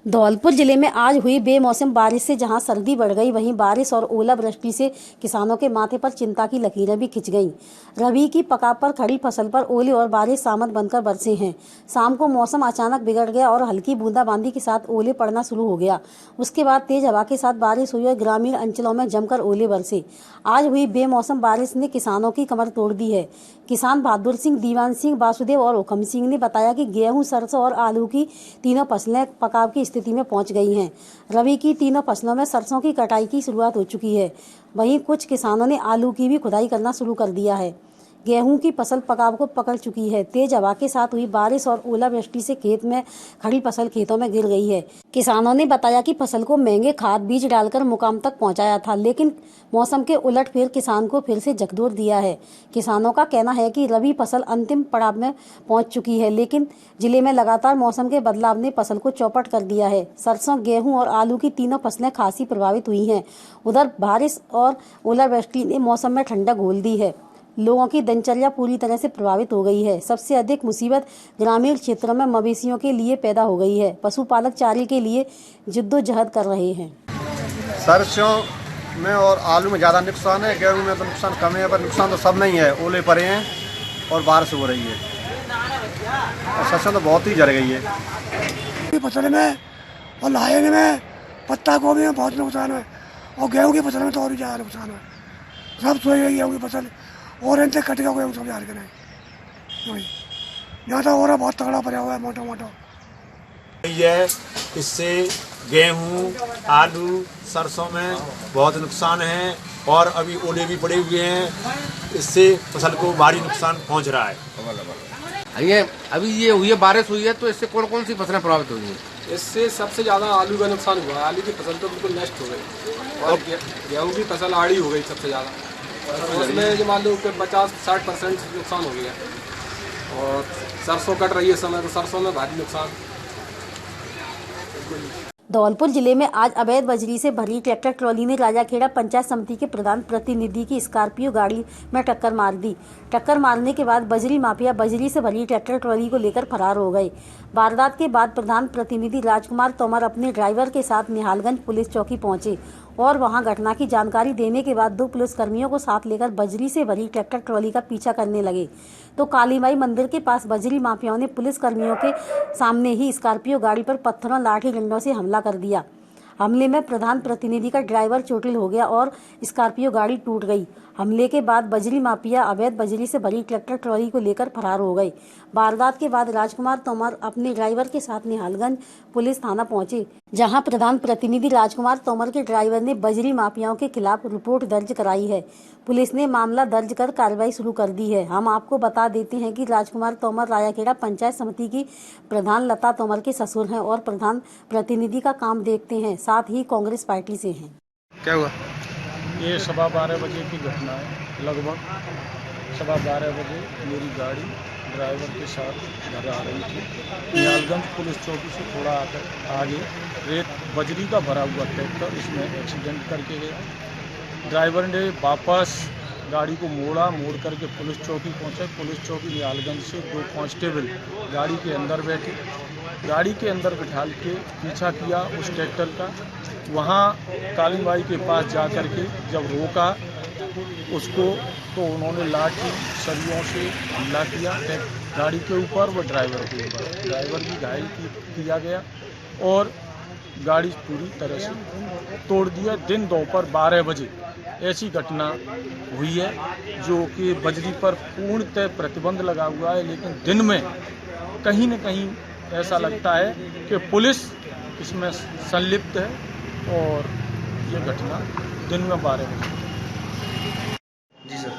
धौलपुर जिले में आज हुई बेमौसम बारिश से जहां सर्दी बढ़ गई, वहीं बारिश और ओलावृष्टि से किसानों के माथे पर चिंता की लकीरें भी खिंच गईं। रबी की पकाव पर खड़ी फसल पर ओले और बारिश सामत बनकर बरसे हैं। शाम को मौसम अचानक बिगड़ गया और हल्की बूंदाबांदी के साथ ओले पड़ना शुरू हो गया। उसके बाद तेज हवा के साथ बारिश हुई और ग्रामीण अंचलों में जमकर ओले बरसे। आज हुई बेमौसम बारिश ने किसानों की कमर तोड़ दी है। किसान बहादुर सिंह, दीवान सिंह, वासुदेव और हुकम सिंह ने बताया कि गेहूं, सरसों और आलू की तीनों फसलें पकाव की स्थिति में पहुंच गई हैं। रबी की तीनों फसलों में सरसों की कटाई की शुरुआत हो चुकी है। वहीं कुछ किसानों ने आलू की भी खुदाई करना शुरू कर दिया है। गेहूं की फसल पकाव को पकड़ चुकी है। तेज हवा के साथ हुई बारिश और ओलावृष्टि से खेत में खड़ी फसल खेतों में गिर गई है। किसानों ने बताया कि फसल को महंगे खाद बीज डालकर मुकाम तक पहुंचाया था, लेकिन मौसम के उलटफेर किसान को फिर से झकझोर दिया है। किसानों का कहना है कि रबी फसल अंतिम पड़ाव में पहुंच चुकी है, लेकिन जिले में लगातार मौसम के बदलाव ने फसल को चौपट कर दिया है। सरसों, गेहूं और आलू की तीनों फसलें खासी प्रभावित हुई हैं। उधर बारिश और ओलावृष्टि ने मौसम में ठंडक घोल दी है। लोगों की दिनचर्या पूरी तरह से प्रभावित हो गई है। सबसे अधिक मुसीबत ग्रामीण क्षेत्रों में मवेशियों के लिए पैदा हो गई है। पशुपालक चारे के लिए जिद्दोजहद कर रहे हैं। सरसों में और आलू में ज़्यादा नुकसान है, गेहूं में तो नुकसान कम है, पर नुकसान तो सब नहीं है। ओले पड़े हैं और बारिश हो रही है और सरसों तो बहुत ही जल गई है। फसल में और लाइन में, पत्ता गोभी में बहुत नुकसान है और गेहूं की फसल में तो और भी ज़्यादा नुकसान है। सब सोई गई गेहूं की फसल और इनसे कट गया गेहूं, सब यार के नहीं वही यहाँ तो और बहुत तगड़ा पड़ा हुआ है, मोटा मोटा है। इससे गेहूं, आलू, सरसों में बहुत नुकसान है और अभी ओले भी पड़े हुए हैं। इससे फसल को भारी नुकसान पहुंच रहा है। ये अभी ये हुई है, बारिश हुई है, तो इससे कौन कौन सी फसलें प्रभावित हुई हैं? इससे सबसे ज़्यादा आलू का नुकसान हुआ। आलू की फसल तो बिल्कुल नष्ट हो गई और गेहूँ की फसल आड़ी हो गई सबसे ज़्यादा। उसमें जो मान लो 50-60% नुकसान हो गया और सरसों कट रही है समय, तो सरसों में भारी नुकसान। धौलपुर जिले में आज अवैध बजरी से भरी ट्रैक्टर ट्रॉली ने राजाखेड़ा पंचायत समिति के प्रधान प्रतिनिधि की स्कॉर्पियो गाड़ी में टक्कर मार दी। टक्कर मारने के बाद बजरी माफिया बजरी से भरी ट्रैक्टर ट्रॉली को लेकर फरार हो गए। वारदात के बाद प्रधान प्रतिनिधि राजकुमार तोमर अपने ड्राइवर के साथ निहालगंज पुलिस चौकी पहुंचे और वहां घटना की जानकारी देने के बाद 2 पुलिसकर्मियों को साथ लेकर बजरी से भरी ट्रैक्टर ट्रॉली का पीछा करने लगे, तो कालीमाई मंदिर के पास बजरी माफियाओं ने पुलिसकर्मियों के सामने ही स्कॉर्पियो गाड़ी पर पत्थरों, लाठी डंडों से हमला कर दिया। हमले में प्रधान प्रतिनिधि का ड्राइवर चोटिल हो गया और स्कॉर्पियो गाड़ी टूट गई। हमले के बाद बजरी माफिया अवैध बजरी से भरी ट्रैक्टर ट्रॉली को लेकर फरार हो गए। वारदात के बाद राजकुमार तोमर अपने ड्राइवर के साथ निहालगंज पुलिस थाना पहुंचे, जहां प्रधान प्रतिनिधि राजकुमार तोमर के ड्राइवर ने बजरी माफियाओं के खिलाफ रिपोर्ट दर्ज कराई है। पुलिस ने मामला दर्ज कर कार्रवाई शुरू कर दी है। हम आपको बता देते हैं कि राजकुमार तोमर राजाखेड़ा पंचायत समिति की प्रधान लता तोमर के ससुर हैं और प्रधान प्रतिनिधि का काम देखते हैं, साथ ही कांग्रेस पार्टी से हैं। क्या हुआ? ये 12:15 बजे की घटना है। लगभग 12:15 बजे मेरी गाड़ी ड्राइवर के साथ घर आ रही थी। निहालगंज पुलिस चौकी से थोड़ा आगे रेत बजरी का भरा हुआ ट्रैक्टर इसमें एक्सीडेंट करके गया। ड्राइवर ने वापस गाड़ी को मोड़ करके पुलिस चौकी पहुंचे। पुलिस चौकी निहालगंज से 2 कांस्टेबल गाड़ी के अंदर बैठे, गाड़ी के अंदर बिठा के पीछा किया उस ट्रैक्टर का। वहाँ कालीबाई के पास जा कर के जब रोका उसको, तो उन्होंने लाठी सरियों से हमला किया गाड़ी के ऊपर व ड्राइवर के ऊपर। ड्राइवर भी घायल किया गया और गाड़ी पूरी तरह से तोड़ दिया। दिन दोपहर 12 बजे ऐसी घटना हुई है, जो कि बजरी पर पूर्णतः प्रतिबंध लगा हुआ है, लेकिन दिन में कहीं न कहीं ऐसा लगता है कि पुलिस इसमें संलिप्त है और ये घटना दिन में 12 बजे। जी सर,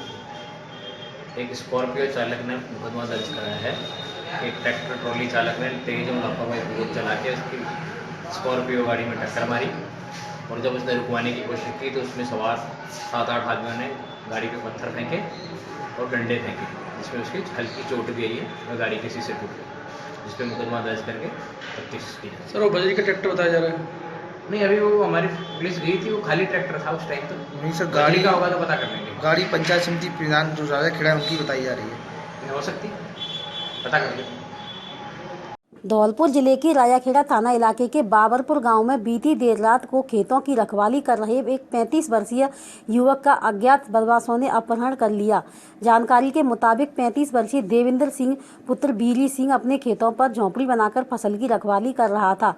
एक स्कॉर्पियो चालक ने मुकदमा दर्ज कराया है। एक ट्रैक्टर ट्रॉली चालक ने तेज और लापरवाही चला के उसकी स्कॉर्पियो गाड़ी में टक्कर मारी और जब उसने रुकवाने की कोशिश की तो उसमें सवार 7-8 आदमियों ने गाड़ी पे पत्थर फेंके और डंडे फेंके, जिसमें उसकी हल्की चोट भी आई है और गाड़ी के शीशे टूट गए, जिस पर मुकदमा दर्ज करके 25 की। सर वो बजरी का ट्रैक्टर बताया जा रहा है? नहीं, अभी वो हमारी पुलिस गई थी, वो खाली ट्रैक्टर था उस टाइम। तो नहीं सर, गाड़ी का होगा तो पता कर लेंगे। गाड़ी पंचायत समिति प्रधान जो राजाखेड़ा है उनकी बताई जा रही है। हो सकती, पता कर लेंगे। धौलपुर जिले के रायाखेड़ा थाना इलाके के बाबरपुर गांव में बीती देर रात को खेतों की रखवाली कर रहे एक 35 वर्षीय युवक का अज्ञात बदमाशों ने अपहरण कर लिया। जानकारी के मुताबिक 35 वर्षीय देवेंद्र सिंह पुत्र बीरी सिंह अपने खेतों पर झोंपड़ी बनाकर फसल की रखवाली कर रहा था,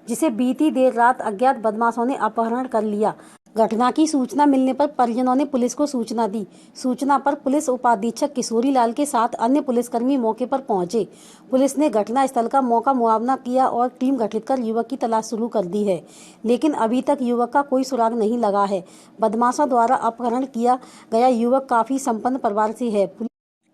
जिसे बीती देर रात अज्ञात बदमाशों ने अपहरण कर लिया। घटना की सूचना मिलने पर परिजनों ने पुलिस को सूचना दी। सूचना पर पुलिस उपाधीक्षक किशोरी लाल के साथ अन्य पुलिसकर्मी मौके पर पहुंचे। पुलिस ने घटना स्थल का मौका मुआयना किया और टीम गठित कर युवक की तलाश शुरू कर दी है, लेकिन अभी तक युवक का कोई सुराग नहीं लगा है। बदमाशों द्वारा अपहरण किया गया युवक काफी संपन्न परिवार से है।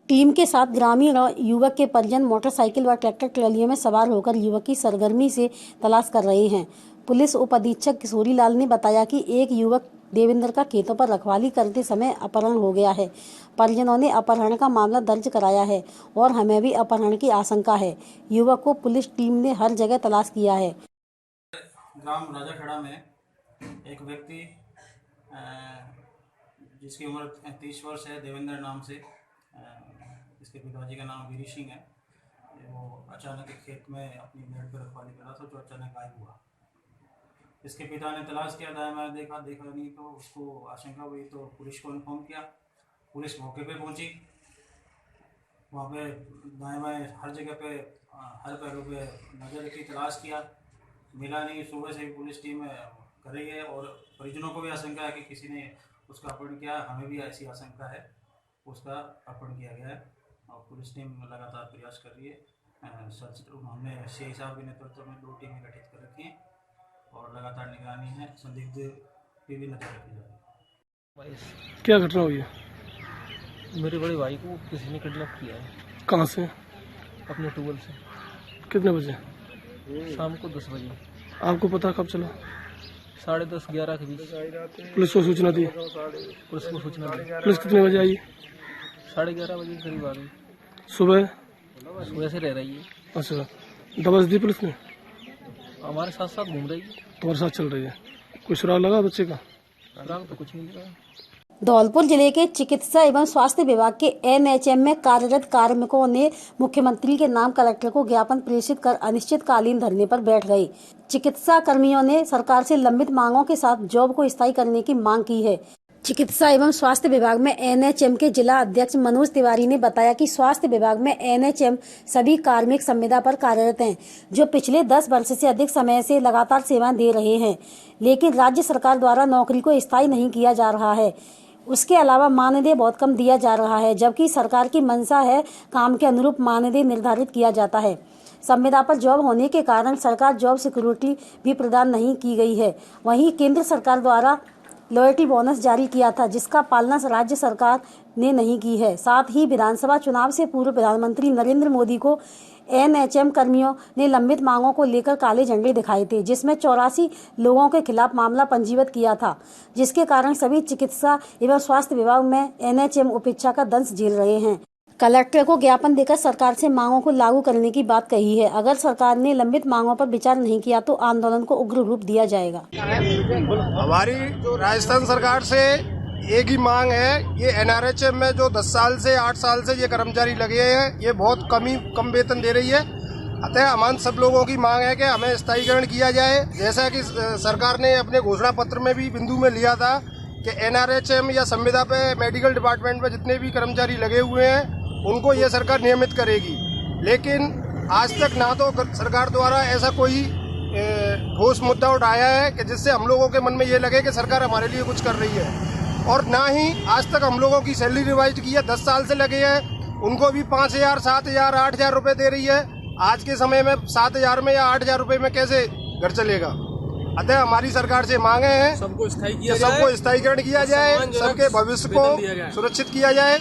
टीम के साथ ग्रामीण और युवक के परिजन मोटरसाइकिल व ट्रैक्टर ट्रॉलियों में सवार होकर युवक की सरगर्मी से तलाश कर रहे हैं। पुलिस उपाधीक्षक किशोरी लाल ने बताया कि एक युवक देवेंद्र का खेतों पर रखवाली करते समय अपहरण हो गया है। परिजनों ने अपहरण का मामला दर्ज कराया है और हमें भी अपहरण की आशंका है। युवक को पुलिस टीम ने हर जगह तलाश किया है। ग्राम राजाखेड़ा में एक व्यक्ति जिसकी उम्र 30 वर्ष है, देवेंद्र नाम से, इसके पिताजी का नाम बीरी सिंह है। वो अचानक खेत में अपनी भेड़ पर रखवाली कर रहा था, जो अचानक गायब हुआ। इसके पिता ने तलाश किया, दाएं बाएं देखा नहीं, तो उसको आशंका हुई तो पुलिस को इन्फॉर्म किया। पुलिस मौके पे पहुंची। वहाँ पे दाएं बाएं हर जगह पे, हर पहलू पे नजर रखी, तलाश किया, मिला नहीं। सुबह से पुलिस टीम कर रही है और परिजनों को भी आशंका है कि किसी ने उसका अपहरण किया। हमें भी ऐसी आशंका है, उसका अपहरण किया गया है और पुलिस टीम लगातार प्रयास कर रही है। सर्च हमने सीआई साहब के नेतृत्व में 2 टीमें गठित कर रखी हैं और लगातार निगरानी है। संदिग्ध पे भी नजर रखी जा रही है। क्या घटना हुई है? मेरे बड़े भाई को किसी ने किडनैप किया है। कहाँ से? अपने ट्यूबवेल से। कितने बजे? शाम को 10 बजे। आपको पता कब चला? 10:30-11 के बीच। पुलिस को सूचना दी? पुलिस को सूचना दी। पुलिस कितने बजे आई? 11:30 बजे के करीब आ गई। सुबह से रह रही है। अच्छा, दबस दी पुलिस ने? हमारे साथ साथ घूम रही है। तुम्हारे साथ चल रही है? कोई सुराग लगा बच्चे का? सुराग तो कुछ नहीं लगा। धौलपुर जिले के चिकित्सा एवं स्वास्थ्य विभाग के एनएचएम में कार्यरत कार्मिकों ने मुख्यमंत्री के नाम कलेक्टर को ज्ञापन प्रेषित कर अनिश्चितकालीन धरने पर बैठ गए। चिकित्सा कर्मियों ने सरकार से लंबित मांगों के साथ जॉब को स्थायी करने की मांग की है। चिकित्सा एवं स्वास्थ्य विभाग में एनएचएम के जिला अध्यक्ष मनोज तिवारी ने बताया कि स्वास्थ्य विभाग में एनएचएम सभी कार्मिक संविदा पर कार्यरत हैं, जो पिछले 10 वर्ष से अधिक समय से लगातार सेवाएं दे रहे हैं, लेकिन राज्य सरकार द्वारा नौकरी को स्थायी नहीं किया जा रहा है। उसके अलावा मानदेय बहुत कम दिया जा रहा है, जबकि सरकार की मंशा है काम के अनुरूप मानदेय निर्धारित किया जाता है। संविदा पर जॉब होने के कारण सरकार जॉब सिक्योरिटी भी प्रदान नहीं की गई है। वहीं केंद्र सरकार द्वारा लॉयल्टी बोनस जारी किया था, जिसका पालना राज्य सरकार ने नहीं की है। साथ ही विधानसभा चुनाव से पूर्व प्रधानमंत्री नरेंद्र मोदी को एनएचएम कर्मियों ने लंबित मांगों को लेकर काले झंडे दिखाए थे, जिसमें 84 लोगों के खिलाफ मामला पंजीबद्ध किया था, जिसके कारण सभी चिकित्सा एवं स्वास्थ्य विभाग में एनएचएम उपेक्षा का दंश झेल रहे हैं। कलेक्टर को ज्ञापन देकर सरकार से मांगों को लागू करने की बात कही है। अगर सरकार ने लंबित मांगों पर विचार नहीं किया तो आंदोलन को उग्र रूप दिया जाएगा। हमारी जो राजस्थान सरकार से एक ही मांग है, ये एनआरएचएम में जो 10 साल से 8 साल से ये कर्मचारी लगे हैं, ये बहुत कम वेतन दे रही है। अतः हमारे सब लोगों की मांग है कि हमें स्थायीकरण किया जाए, जैसा कि सरकार ने अपने घोषणा पत्र में भी बिंदु में लिया था कि एनआरएचएम या संविदा पे मेडिकल डिपार्टमेंट में जितने भी कर्मचारी लगे हुए हैं उनको ये सरकार नियमित करेगी। लेकिन आज तक ना तो सरकार द्वारा ऐसा कोई ठोस मुद्दा उठाया है कि जिससे हम लोगों के मन में ये लगे कि सरकार हमारे लिए कुछ कर रही है, और ना ही आज तक हम लोगों की सैलरी रिवाइज की है। 10 साल से लगे हैं, उनको भी 5,000, 7,000, 8,000 रुपये दे रही है। आज के समय में 7,000 में या 8,000 रुपये में कैसे घर चलेगा। अतः हमारी सरकार से मांगे हैं सबको स्थायीकरण किया जाए, सबके भविष्य को सुरक्षित किया जाए।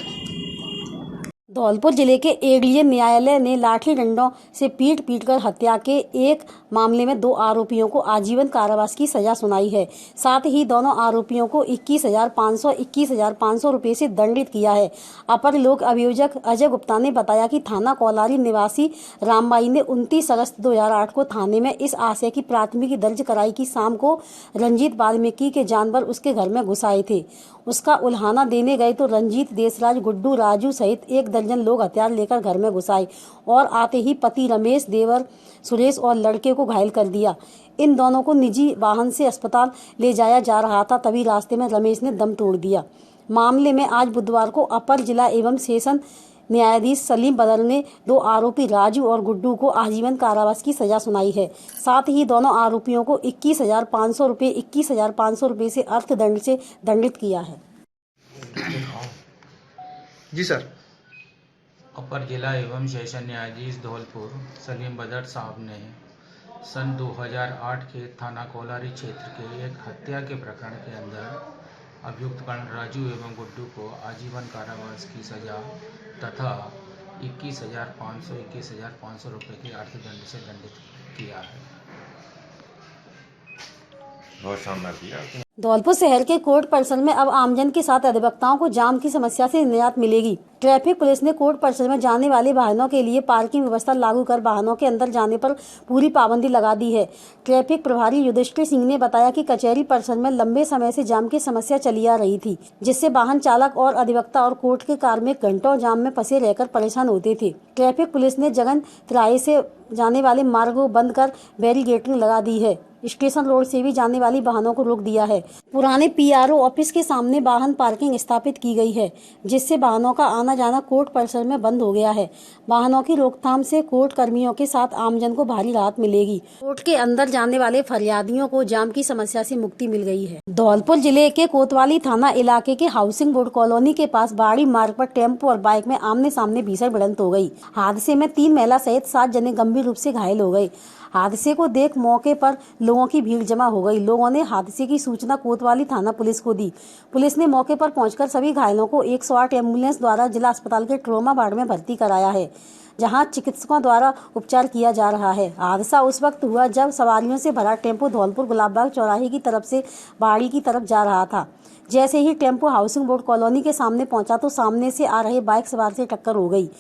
धौलपुर जिले के एडीजे न्यायालय ने लाठी डंडों से पीट कर हत्या के एक मामले में 2 आरोपियों को आजीवन कारावास की सजा सुनाई है। साथ ही दोनों आरोपियों को 21,500 रुपये से दंडित किया है। अपर लोक अभियोजक अजय गुप्ता ने बताया कि थाना कौलारी निवासी रामबाई ने 29 अगस्त 2008 को थाने में इस आशय की प्राथमिकी दर्ज कराई कि शाम को रंजीत वाल्मीकि के जानवर उसके घर में घुस आए थे। उसका उल्हाना देने गए तो रंजीत, देशराज, गुड्डू, राजू सहित एक दर्जन लोग हथियार लेकर घर में घुस आए और आते ही पति रमेश, देवर सुरेश और लड़के को घायल कर दिया। इन दोनों को निजी वाहन से अस्पताल ले जाया जा रहा था, तभी रास्ते में रमेश ने दम तोड़ दिया। मामले में आज बुधवार को अपर जिला एवं सेशन न्यायाधीश सलीम बदर ने 2 आरोपी राजू और गुड्डू को आजीवन कारावास की सजा सुनाई है। साथ ही दोनों आरोपियों को 21,500 रुपये से अर्थदंड से दंडित किया है। जी सर। अपर जिला एवं सेशन न्यायाधीश धौलपुर सलीम बदर साहब ने सन 2008 के थाना कोलारी क्षेत्र के एक हत्या के प्रकरण के अंदर अभियुक्त राजू एवं गुड्डू को आजीवन कारावास की सजा तथा 21,500 रुपये के अर्थदंड से दंडित किया है। बहुत शानदार किया। धौलपुर शहर के कोर्ट परिसर में अब आमजन के साथ अधिवक्ताओं को जाम की समस्या से निजात मिलेगी। ट्रैफिक पुलिस ने कोर्ट परिसर में जाने वाले वाहनों के लिए पार्किंग व्यवस्था लागू कर वाहनों के अंदर जाने पर पूरी पाबंदी लगा दी है। ट्रैफिक प्रभारी युधिष्ठिर सिंह ने बताया कि कचहरी परिसर में लंबे समय से जाम की समस्या चली आ रही थी, जिससे वाहन चालक और अधिवक्ता और कोर्ट के कार्मिक घंटों जाम में फंसे रहकर परेशान होते थे। ट्रैफिक पुलिस ने जगन तिराहे से जाने वाले मार्ग को बंद कर बैरिकेडिंग लगा दी है। स्टेशन रोड से भी जाने वाली वाहनों को रोक दिया है। पुराने पीआरओ ऑफिस के सामने वाहन पार्किंग स्थापित की गई है, जिससे वाहनों का आना जाना कोर्ट परिसर में बंद हो गया है। वाहनों की रोकथाम से कोर्ट कर्मियों के साथ आमजन को भारी राहत मिलेगी। कोर्ट के अंदर जाने वाले फरियादियों को जाम की समस्या से मुक्ति मिल गई है। धौलपुर जिले के कोतवाली थाना इलाके के हाउसिंग बोर्ड कॉलोनी के पास बाड़ी मार्ग पर टेम्पो और बाइक में आमने सामने भीषण भिड़ंत हो गई। हादसे में 3 महिला सहित 7 जने गंभीर रूप से घायल हो गए। हादसे को देख मौके पर लोगों की भीड़ जमा हो गई। लोगों ने हादसे की सूचना कोतवाली थाना पुलिस को दी। पुलिस ने मौके पर पहुंचकर सभी घायलों को 108 एम्बुलेंस द्वारा जिला अस्पताल के ट्रॉमा वार्ड में भर्ती कराया है, जहां चिकित्सकों द्वारा उपचार किया जा रहा है। हादसा उस वक्त हुआ जब सवारियों से भरा टेम्पो धौलपुर गुलाबबाग चौराहे की तरफ से बाड़ी की तरफ जा रहा था। जैसे ही टेम्पो हाउसिंग बोर्ड कॉलोनी के सामने पहुंचा तो सामने से आ रहे बाइक सवार से टक्कर हो गई।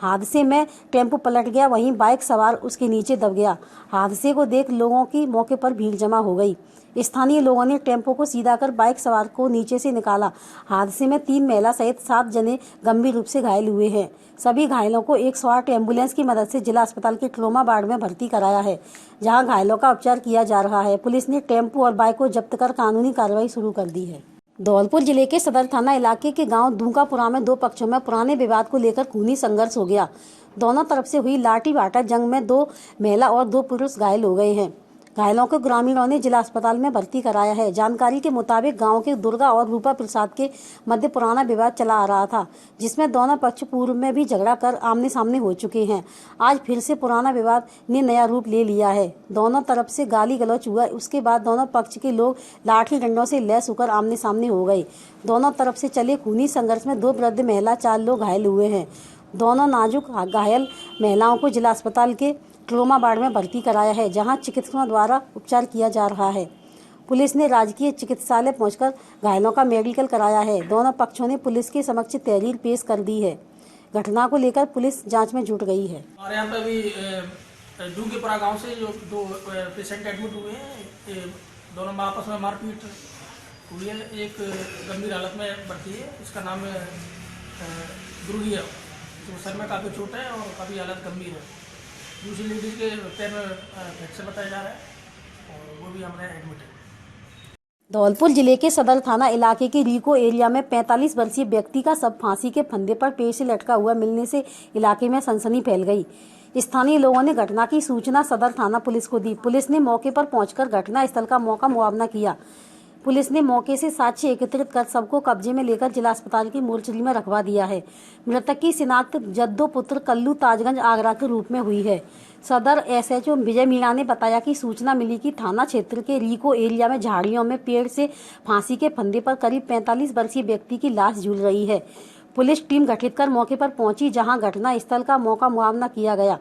हादसे में टेम्पो पलट गया, वहीं बाइक सवार उसके नीचे दब गया। हादसे को देख लोगों की मौके पर भीड़ जमा हो गई। स्थानीय लोगों ने टेम्पो को सीधा कर बाइक सवार को नीचे से निकाला। हादसे में 3 महिला सहित 7 जने गंभीर रूप से घायल हुए हैं। सभी घायलों को 108 एम्बुलेंस की मदद से जिला अस्पताल के ट्रॉमा वार्ड में भर्ती कराया है, जहां घायलों का उपचार किया जा रहा है। पुलिस ने टेम्पो और बाइक को जब्त कर कानूनी कार्रवाई शुरू कर दी है। धौलपुर जिले के सदर थाना इलाके के गांव दूंकापुरा में 2 पक्षों में पुराने विवाद को लेकर खूनी संघर्ष हो गया। दोनों तरफ से हुई लाठी बाटा जंग में 2 महिला और 2 पुरुष घायल हो गए हैं। घायलों को ग्रामीणों ने जिला अस्पताल में भर्ती कराया है। जानकारी के मुताबिक गांव के दुर्गा और रूपा प्रसाद के मध्य पुराना विवाद चला आ रहा था, जिसमें दोनों पक्ष पूर्व में भी झगड़ा कर आमने सामने हो चुके हैं। आज फिर से पुराना विवाद ने नया रूप ले लिया है। दोनों तरफ से गाली गलौच हुआ। उसके बाद दोनों पक्ष के लोग लाठी डंडों से लैस होकर आमने सामने हो गए। दोनों तरफ से चले खूनी संघर्ष में 2 वृद्ध महिला 4 लोग घायल हुए हैं। दोनों नाजुक घायल महिलाओं को जिला अस्पताल के ट्रॉमा वार्ड में भर्ती कराया है, जहां चिकित्सकों द्वारा उपचार किया जा रहा है। पुलिस ने राजकीय चिकित्सालय पहुंचकर घायलों का मेडिकल कराया है। दोनों पक्षों ने पुलिस के समक्ष तहरीर पेश कर दी है। घटना को लेकर पुलिस जांच में जुट गई है। हमारे यहाँ पे अभी डूंगीपुरा गांव से जो 2 पेशेंट एडमिट हुए हैं, दोनों में आपस में मारपीट हुई है। एक गंभीर हालत में भर्ती है, इसका नाम ध्रुवी है। तो सर में काफ़ी चोट है और काफ़ी हालत गंभीर है। दूसरी लेडीज के पैर में फ्रैक्चर बताया जा रहा है और वो भी हमारे एडमिट है। धौलपुर जिले के सदर थाना इलाके के रीको एरिया में 45 वर्षीय व्यक्ति का शव फांसी के फंदे पर पेड़ से लटका हुआ मिलने से इलाके में सनसनी फैल गई। स्थानीय लोगों ने घटना की सूचना सदर थाना पुलिस को दी। पुलिस ने मौके पर पहुंचकर घटना स्थल का मौका मुआवना किया। पुलिस ने मौके से साक्ष्य एकत्रित कर सबको कब्जे में लेकर जिला अस्पताल की मोर्चरी में रखवा दिया है। मृतक की शिनाख्त जद्दो पुत्र कल्लू ताजगंज आगरा के रूप में हुई है। सदर SHO विजय मीणा ने बताया कि सूचना मिली कि थाना क्षेत्र के रीको एरिया में झाड़ियों में पेड़ से फांसी के फंदे पर करीब 45 वर्षीय व्यक्ति की लाश झूल रही है। पुलिस टीम गठित कर मौके पर पहुंची, जहां घटना स्थल का मौका मुआवना किया गया।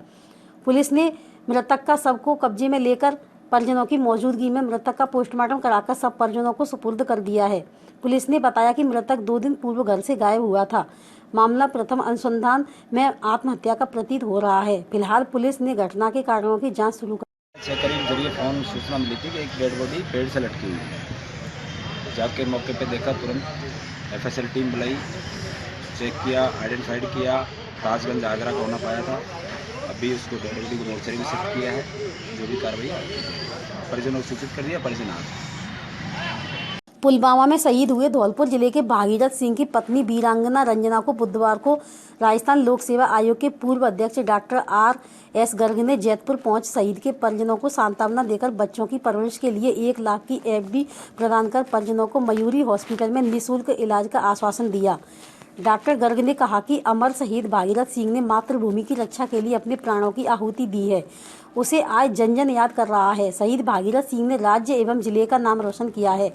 पुलिस ने मृतक का शव को कब्जे में लेकर परिजनों की मौजूदगी में मृतक का पोस्टमार्टम कराकर सब परिजनों को सुपुर्द कर दिया है। पुलिस ने बताया कि मृतक 2 दिन पूर्व घर से गायब हुआ था। मामला प्रथम अनुसंधान में आत्महत्या का प्रतीत हो रहा है। फिलहाल पुलिस ने घटना के कारणों की जांच शुरू कर करीब जरिए फोन सूचना मिली थी कि एक डेड बॉडी पेड़ से लटकी हुई है। जाके मौके पे देखा, तुरंत FSL टीम बुलाई, चेक किया, आइडेंटिफाइड किया ताजगंज आगरा को होना पाया था। अभी उसको डेड बॉडी को मोर्चरी में शिफ्ट किया है। जो भी कार्रवाई परिजनों को सूचित कर दिया, परिजन आ गए। पुलवामा में शहीद हुए धौलपुर जिले के भागीरथ सिंह की पत्नी वीरांगना रंजना को बुधवार को राजस्थान लोक सेवा आयोग के पूर्व अध्यक्ष डॉक्टर R.S. गर्ग ने जैतपुर पहुंच शहीद के परिजनों को सांत्वना देकर बच्चों की परवरिश के लिए 1 लाख की FD प्रदान कर परिजनों को मयूरी हॉस्पिटल में निःशुल्क इलाज का आश्वासन दिया। डॉक्टर गर्ग ने कहा कि अमर शहीद भागीरथ सिंह ने मातृभूमि की रक्षा के लिए अपने प्राणों की आहुति दी है। उसे आज जन जन याद कर रहा है। शहीद भागीरथ सिंह ने राज्य एवं जिले का नाम रोशन किया है।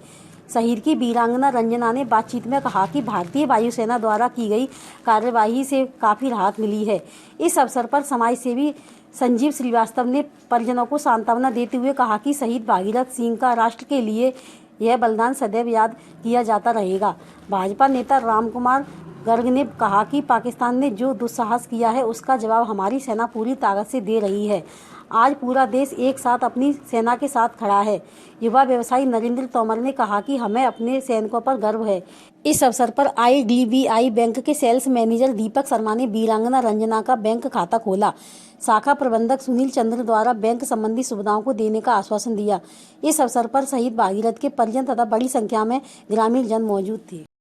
शहीद की वीरांगना रंजना ने बातचीत में कहा कि भारतीय वायुसेना द्वारा की गई कार्यवाही से काफी राहत मिली है। इस अवसर पर समाज सेवी संजीव श्रीवास्तव ने परिजनों को सांत्वना देते हुए कहा कि शहीद भागीरथ सिंह का राष्ट्र के लिए यह बलिदान सदैव याद किया जाता रहेगा। भाजपा नेता रामकुमार गर्ग ने कहा कि पाकिस्तान ने जो दुस्साहस किया है उसका जवाब हमारी सेना पूरी ताकत से दे रही है। आज पूरा देश एक साथ अपनी सेना के साथ खड़ा है। युवा व्यवसायी नरेंद्र तोमर ने कहा कि हमें अपने सैनिकों पर गर्व है। इस अवसर पर IDBI बैंक के सेल्स मैनेजर दीपक शर्मा ने वीरांगना रंजना का बैंक खाता खोला। शाखा प्रबंधक सुनील चंद्र द्वारा बैंक संबंधी सुविधाओं को देने का आश्वासन दिया। इस अवसर पर शहीद भागीरथ के परिजन तथा बड़ी संख्या में ग्रामीण जन मौजूद थे।